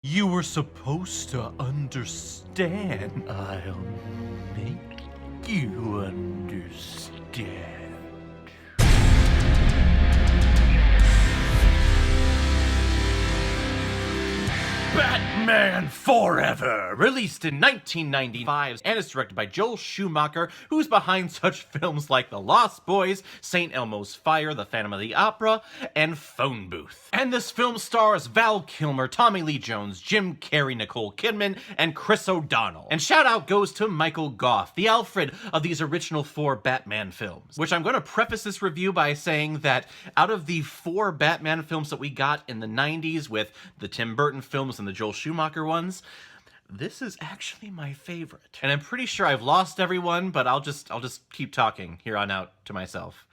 You were supposed to understand. I'll make you understand. Batman Forever! Released in 1995, and it's directed by Joel Schumacher, who's behind such films like The Lost Boys, St. Elmo's Fire, The Phantom of the Opera, and Phone Booth. And this film stars Val Kilmer, Tommy Lee Jones, Jim Carrey, Nicole Kidman, and Chris O'Donnell. And shout out goes to Michael Gough, the Alfred of these original 4 Batman films. Which I'm going to preface this review by saying that out of the 4 Batman films that we got in the 90s with the Tim Burton films and the Joel Schumacher ones, this is actually my favorite. And I'm pretty sure I've lost everyone, but I'll just keep talking here on out to myself.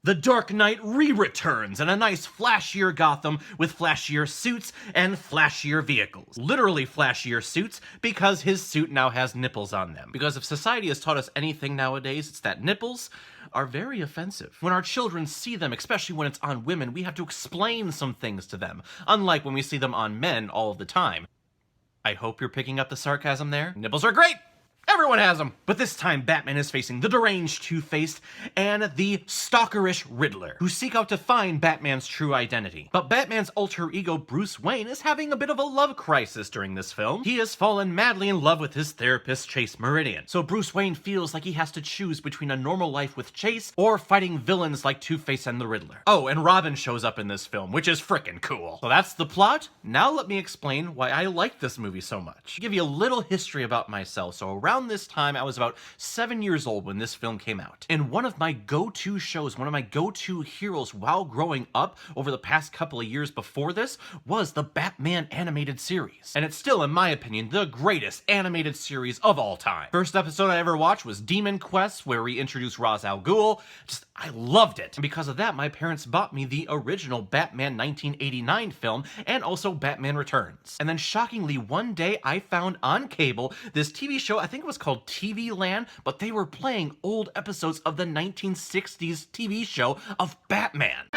The Dark Knight re-returns in a nice flashier Gotham with flashier suits and flashier vehicles. Literally flashier suits because his suit now has nipples on them. Because if society has taught us anything nowadays, it's that nipples are very offensive. When our children see them, especially when it's on women, we have to explain some things to them, unlike when we see them on men all of the time. I hope you're picking up the sarcasm there. Nipples are great! Everyone has them! But this time, Batman is facing the deranged Two-Face and the stalkerish Riddler, who seek out to find Batman's true identity. But Batman's alter ego, Bruce Wayne, is having a bit of a love crisis during this film. He has fallen madly in love with his therapist, Chase Meridian. So Bruce Wayne feels like he has to choose between a normal life with Chase or fighting villains like Two-Face and the Riddler. Oh, and Robin shows up in this film, which is frickin' cool. So that's the plot. Now let me explain why I like this movie so much. I'll give you a little history about myself. So around this time, I was about 7 years old when this film came out. And one of my go-to shows, one of my go-to heroes while growing up over the past couple of years before this was the Batman animated series. And it's still, in my opinion, the greatest animated series of all time. First episode I ever watched was Demon Quest, where we introduced Ra's al Ghul. I loved it. And because of that, my parents bought me the original Batman 1989 film and also Batman Returns. And then shockingly, one day I found on cable this TV show, I think it was called TV Land, but they were playing old episodes of the 1960s TV show of Batman.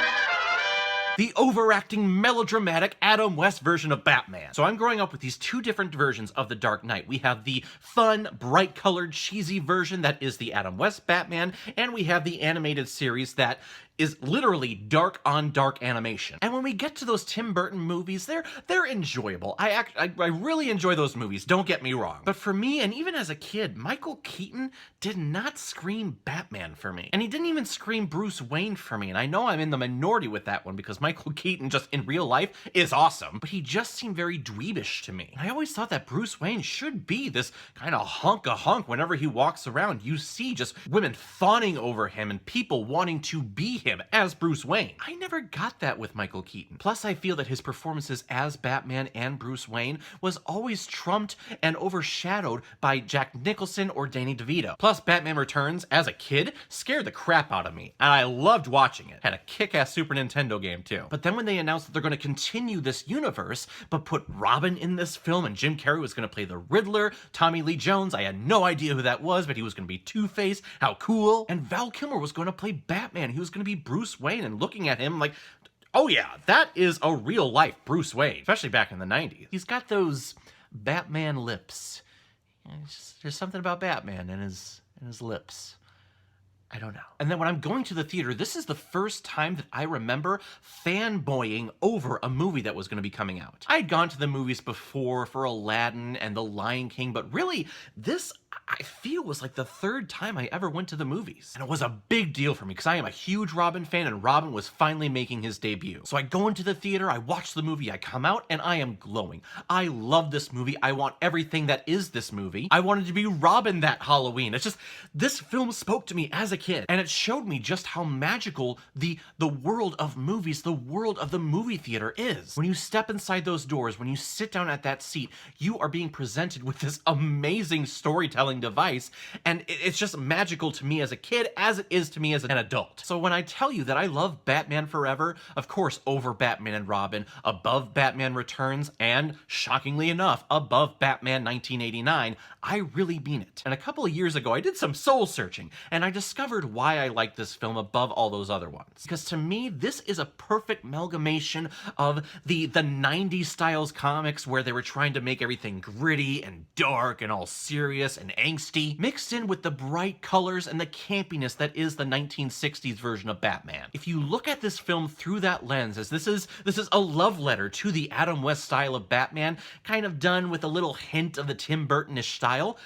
The overacting, melodramatic Adam West version of Batman. So I'm growing up with these 2 different versions of The Dark Knight. We have the fun, bright-colored, cheesy version that is the Adam West Batman, and we have the animated series that is literally dark on dark animation. And when we get to those Tim Burton movies, they're enjoyable. I really enjoy those movies, don't get me wrong. But for me, and even as a kid, Michael Keaton did not scream Batman for me. And he didn't even scream Bruce Wayne for me. And I know I'm in the minority with that one because Michael Keaton just in real life is awesome, but he just seemed very dweebish to me. And I always thought that Bruce Wayne should be this kind of hunk whenever he walks around. You see just women fawning over him and people wanting to be him as Bruce Wayne. I never got that with Michael Keaton. Plus, I feel that his performances as Batman and Bruce Wayne was always trumped and overshadowed by Jack Nicholson or Danny DeVito. Plus, Batman Returns, as a kid, scared the crap out of me, and I loved watching it. Had a kick-ass Super Nintendo game, too. But then when they announced that they're going to continue this universe, but put Robin in this film, and Jim Carrey was going to play the Riddler, Tommy Lee Jones, I had no idea who that was, but he was going to be Two-Face, how cool. And Val Kilmer was going to play Batman. He was going to be Bruce Wayne, and looking at him like, oh yeah, that is a real life Bruce Wayne, especially back in the 90s. He's got those Batman lips. There's something about Batman and his lips. I don't know. And then when I'm going to the theater, this is the first time that I remember fanboying over a movie that was going to be coming out. I had gone to the movies before for Aladdin and The Lion King, but really, this I feel was like the 3rd time I ever went to the movies. And it was a big deal for me because I am a huge Robin fan and Robin was finally making his debut. So I go into the theater, I watch the movie, I come out, and I am glowing. I love this movie. I want everything that is this movie. I wanted to be Robin that Halloween. It's just, this film spoke to me as a kid, and it showed me just how magical the world of movies, the world of the movie theater is. When you step inside those doors, when you sit down at that seat, you are being presented with this amazing storytelling storytelling device, and it's just magical to me as a kid as it is to me as an adult. So when I tell you that I love Batman Forever, of course over Batman and Robin, above Batman Returns, and shockingly enough, above Batman 1989, I really mean it. And a couple of years ago, I did some soul searching, and I discovered why I like this film above all those other ones. Because to me, this is a perfect amalgamation of the 90s styles comics where they were trying to make everything gritty and dark and all serious and angsty, mixed in with the bright colors and the campiness that is the 1960s version of Batman. If you look at this film through that lens, as this is a love letter to the Adam West style of Batman, kind of done with a little hint of the Tim Burton-ish style,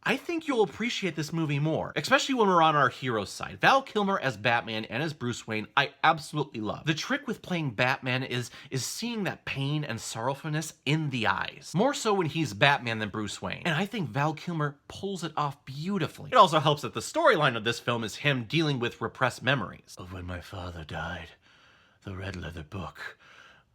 I think you'll appreciate this movie more, especially when we're on our hero side. Val Kilmer as Batman and as Bruce Wayne, I absolutely love. The trick with playing Batman is seeing that pain and sorrowfulness in the eyes. More so when he's Batman than Bruce Wayne. And I think Val Kilmer pulls it off beautifully. It also helps that the storyline of this film is him dealing with repressed memories. Of when my father died, the red leather book,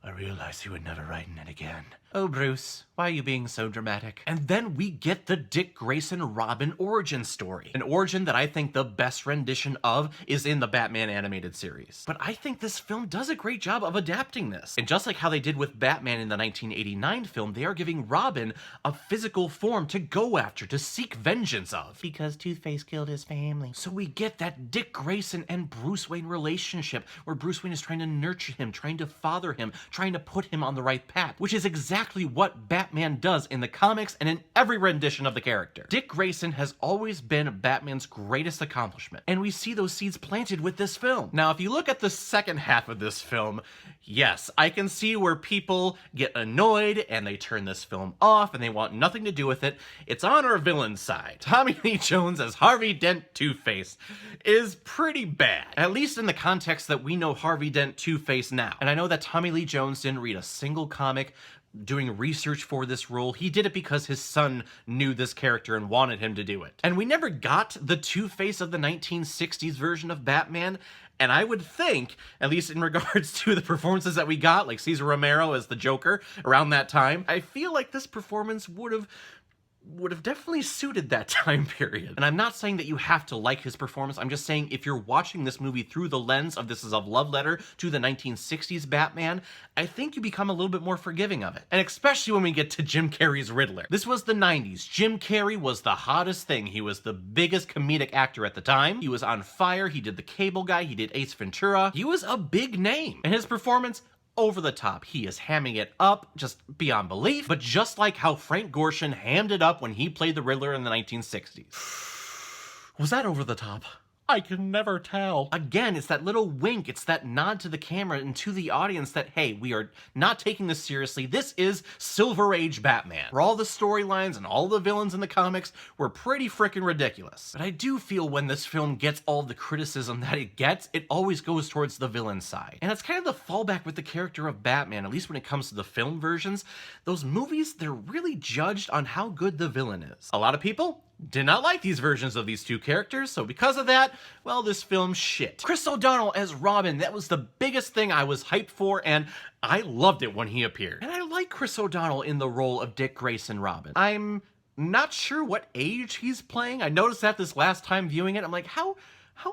I realized he would never write in it again. Oh, Bruce, why are you being so dramatic? And then we get the Dick Grayson Robin origin story. An origin that I think the best rendition of is in the Batman animated series. But I think this film does a great job of adapting this. And just like how they did with Batman in the 1989 film, they are giving Robin a physical form to go after, to seek vengeance of. Because Two-Face killed his family. So we get that Dick Grayson and Bruce Wayne relationship where Bruce Wayne is trying to nurture him, trying to father him, trying to put him on the right path, which is exactly what Batman does in the comics and in every rendition of the character. Dick Grayson has always been Batman's greatest accomplishment, and we see those seeds planted with this film. Now, if you look at the second half of this film, yes, I can see where people get annoyed and they turn this film off and they want nothing to do with it. It's on our villain side. Tommy Lee Jones as Harvey Dent Two-Face is pretty bad, at least in the context that we know Harvey Dent Two-Face now. And I know that Tommy Lee Jones didn't read a single comic doing research for this role. He did it because his son knew this character and wanted him to do it. And we never got the Two-Face of the 1960s version of Batman, and I would think, at least in regards to the performances that we got, like Cesar Romero as the Joker around that time, I feel like this performance would have definitely suited that time period. And I'm not saying that you have to like his performance, I'm just saying if you're watching this movie through the lens of this is a love letter to the 1960s Batman, I think you become a little bit more forgiving of it. And especially when we get to Jim Carrey's Riddler. This was the 90s. Jim Carrey was the hottest thing. He was the biggest comedic actor at the time. He was on fire. He did The Cable Guy. He did Ace Ventura. He was a big name. And his performance, over the top. He is hamming it up just beyond belief, but just like how Frank Gorshin hammed it up when he played the Riddler in the 1960s. Was that over the top? I can never tell. Again, it's that little wink, it's that nod to the camera and to the audience that, hey, we are not taking this seriously. This is Silver Age Batman, where all the storylines and all the villains in the comics were pretty freaking ridiculous. But I do feel when this film gets all the criticism that it gets, it always goes towards the villain side. And it's kind of the fallback with the character of Batman, at least when it comes to the film versions. Those movies, they're really judged on how good the villain is. A lot of people did not like these versions of these two characters, so because of that, well, this film's shit. Chris O'Donnell as Robin, that was the biggest thing I was hyped for, and I loved it when he appeared. And I like Chris O'Donnell in the role of Dick Grayson Robin. I'm not sure what age he's playing. I noticed that this last time viewing it. I'm like, how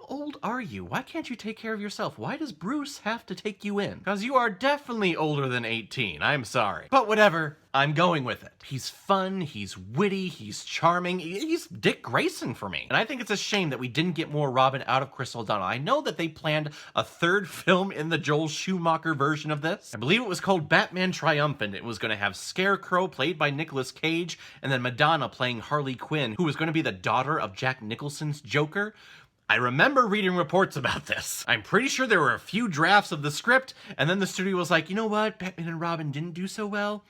old are you? Why can't you take care of yourself? Why does Bruce have to take you in? Because you are definitely older than 18. I'm sorry. But whatever. I'm going with it. He's fun, he's witty, he's charming, he's Dick Grayson for me. And I think it's a shame that we didn't get more Robin out of Chris O'Donnell. I know that they planned a third film in the Joel Schumacher version of this. I believe it was called Batman Triumphant. It was going to have Scarecrow, played by Nicolas Cage, and then Madonna playing Harley Quinn, who was going to be the daughter of Jack Nicholson's Joker. I remember reading reports about this. I'm pretty sure there were a few drafts of the script, and then the studio was like, you know what, Batman and Robin didn't do so well.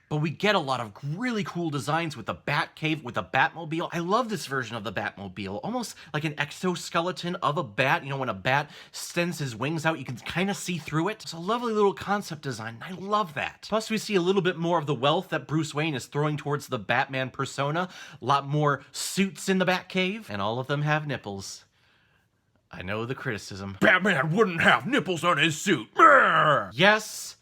But we get a lot of really cool designs with the Batcave, with the Batmobile. I love this version of the Batmobile, almost like an exoskeleton of a bat. You know, when a bat extends his wings out, you can kind of see through it. It's a lovely little concept design, and I love that. Plus, we see a little bit more of the wealth that Bruce Wayne is throwing towards the Batman persona. A lot more suits in the Batcave, and all of them have nipples. I know the criticism. Batman wouldn't have nipples on his suit. Yes,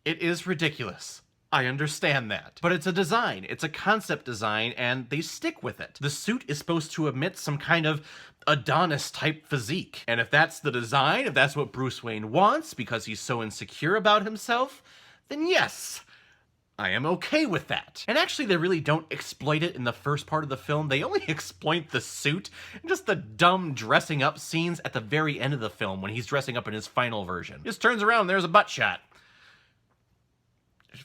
it is ridiculous. I understand that. But it's a design, it's a concept design, and they stick with it. The suit is supposed to emit some kind of Adonis-type physique. And if that's the design, if that's what Bruce Wayne wants because he's so insecure about himself, then yes, I am okay with that. And actually, they really don't exploit it in the first part of the film. They only exploit the suit and just the dumb dressing up scenes at the very end of the film when he's dressing up in his final version. Just turns around and there's a butt shot.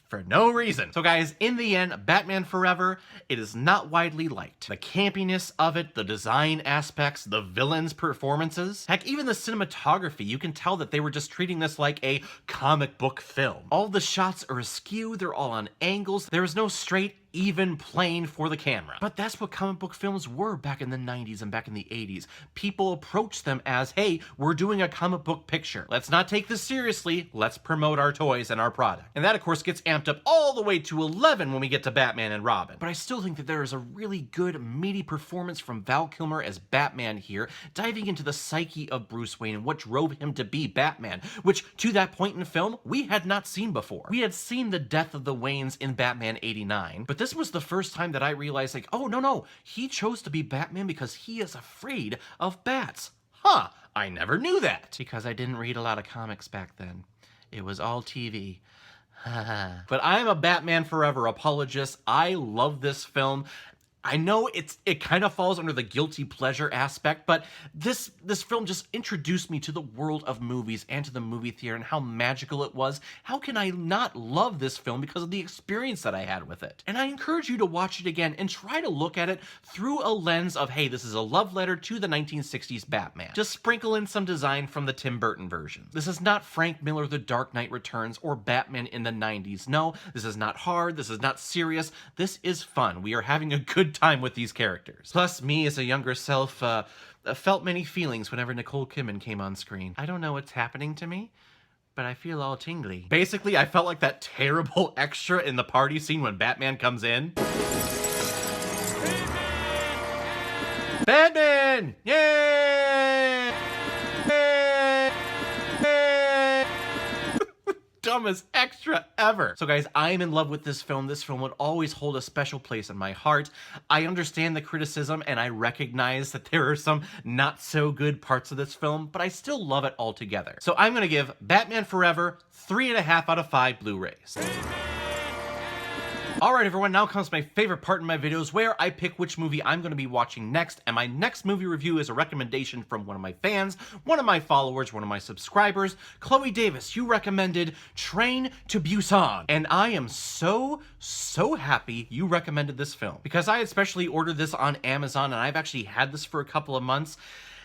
For no reason. So guys, in the end, Batman Forever, it is not widely liked. The campiness of it, the design aspects, the villains' performances, heck, even the cinematography, you can tell that they were just treating this like a comic book film. All the shots are askew, they're all on angles, there is no straight, even plane for the camera. But that's what comic book films were back in the 90s and back in the 80s. People approached them as, hey, we're doing a comic book picture. Let's not take this seriously, let's promote our toys and our product. And that, of course, gets amped up all the way to 11 when we get to Batman and Robin. But I still think that there is a really good, meaty performance from Val Kilmer as Batman here, diving into the psyche of Bruce Wayne and what drove him to be Batman, which, to that point in the film, we had not seen before. We had seen the death of the Waynes in Batman 89, but this was the first time that I realized, like, oh, no, he chose to be Batman because he is afraid of bats. Huh, I never knew that. Because I didn't read a lot of comics back then. It was all TV. But I'm a Batman Forever apologist. I love this film. I know it kind of falls under the guilty pleasure aspect, but this film just introduced me to the world of movies and to the movie theater and how magical it was. How can I not love this film because of the experience that I had with it? And I encourage you to watch it again and try to look at it through a lens of, hey, this is a love letter to the 1960s Batman. Just sprinkle in some design from the Tim Burton version. This is not Frank Miller, The Dark Knight Returns, or Batman in the 90s. No, this is not hard. This is not serious. This is fun. We are having a good time with these characters. Plus, me as a younger self felt many feelings whenever Nicole Kidman came on screen. I don't know what's happening to me, but I feel all tingly. Basically, I felt like that terrible extra in the party scene when Batman comes in. Batman! Yay! Dumbest extra ever. So guys, I'm in love with this film. This film would always hold a special place in my heart. I understand the criticism and I recognize that there are some not so good parts of this film, but I still love it altogether. So I'm gonna give Batman Forever 3.5 out of 5 Blu-rays. Alright everyone, now comes my favorite part in my videos where I pick which movie I'm going to be watching next, and my next movie review is a recommendation from one of my fans, one of my followers, one of my subscribers. Chloe Davis, you recommended Train to Busan, and I am so happy you recommended this film, because I had specially ordered this on Amazon, and I've actually had this for a couple of months,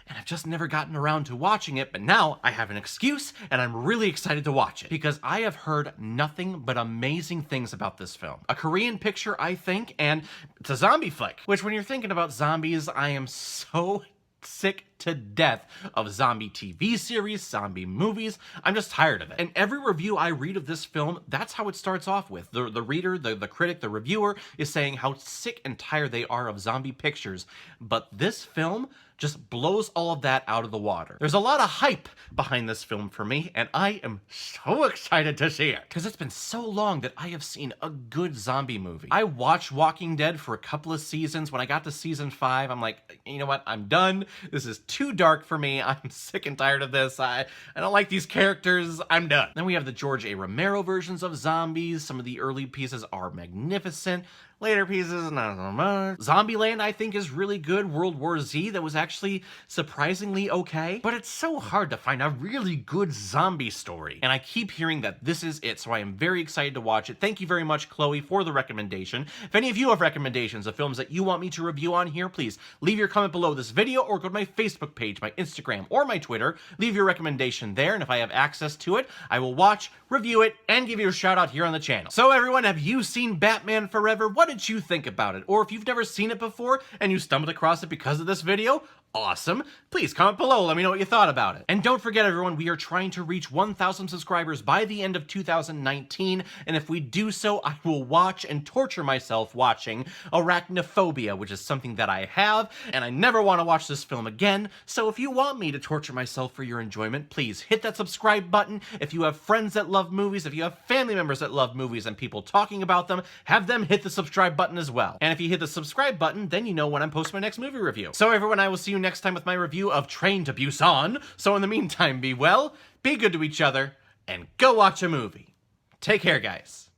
and I've just never gotten around to watching it, but now I have an excuse, and I'm really excited to watch it, because I have heard nothing but amazing things about this film. A Korean picture, I think, and it's a zombie flick, which when you're thinking about zombies, I am so sick to death of zombie TV series, zombie movies. I'm just tired of it. And every review I read of this film, that's how it starts off with. The reader, the critic, the reviewer is saying how sick and tired they are of zombie pictures. But this film just blows all of that out of the water. There's a lot of hype behind this film for me, and I am so excited to see it. Because it's been so long that I have seen a good zombie movie. I watched Walking Dead for a couple of seasons. When I got to season 5, I'm like, you know what? I'm done. This is too dark for me. I'm sick and tired of this. I don't like these characters. I'm done. Then we have the George A. Romero versions of zombies. Some of the early pieces are magnificent. Later pieces, not so much. Zombieland, I think, is really good. World War Z, that was actually surprisingly okay. But it's so hard to find a really good zombie story. And I keep hearing that this is it, so I am very excited to watch it. Thank you very much, Chloe, for the recommendation. If any of you have recommendations of films that you want me to review on here, please leave your comment below this video or go to my Facebook page, my Instagram, or my Twitter. Leave your recommendation there, and if I have access to it, I will watch, review it, and give you a shout out here on the channel. So everyone, have you seen Batman Forever? What did you think about it? Or if you've never seen it before and you stumbled across it because of this video, Awesome. Please comment below, let me know what you thought about it. And don't forget everyone, we are trying to reach 1,000 subscribers by the end of 2019, and if we do so, I will watch and torture myself watching Arachnophobia, which is something that I have, and I never want to watch this film again, so if you want me to torture myself for your enjoyment, please hit that subscribe button. If you have friends that love movies, if you have family members that love movies and people talking about them, have them hit the subscribe button as well. And if you hit the subscribe button, then you know when I'm posting my next movie review. So everyone, I will see you next time with my review of Train to Busan. So in the meantime, be well, be good to each other, and go watch a movie. Take care, guys.